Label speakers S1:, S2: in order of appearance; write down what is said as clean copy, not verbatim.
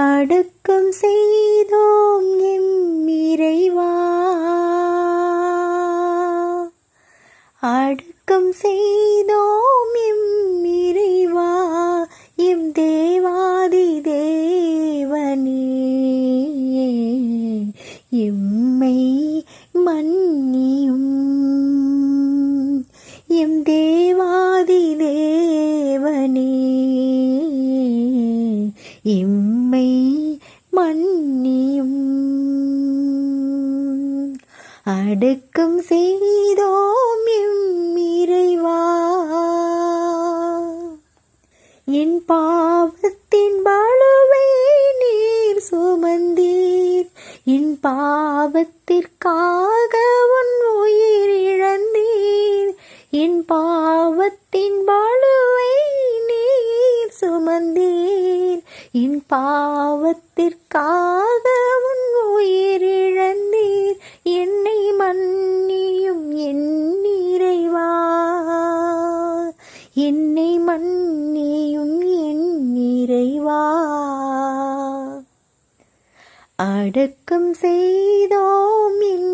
S1: அடக்கம் செய்தோம் எம் இறைவா, அடக்கம் செய்தோம் எம் இறைவா, எம் தேவாதி தேவனே, எம்மை மன்னியும் எம் தேவாதி தேவனே, எம்மை மன்னியும். அடக்கம் செய்தோம் எம் இறைவா, என் பாவத்தின் பலுவை நீர் சுமந்தீர், என் பாவத்திற்காக உன் உயிர் இழந்தீர், என் பாவத்தின் பலுவை நீர் சுமந்தீர், என் பாவத்திற்காக உன் உயிர் இழந்தீர், என்னை மன்னியும் என் இறைவா, என்னை மன்னியும் என் இறைவா. அடக்கம் செய்தோம் என்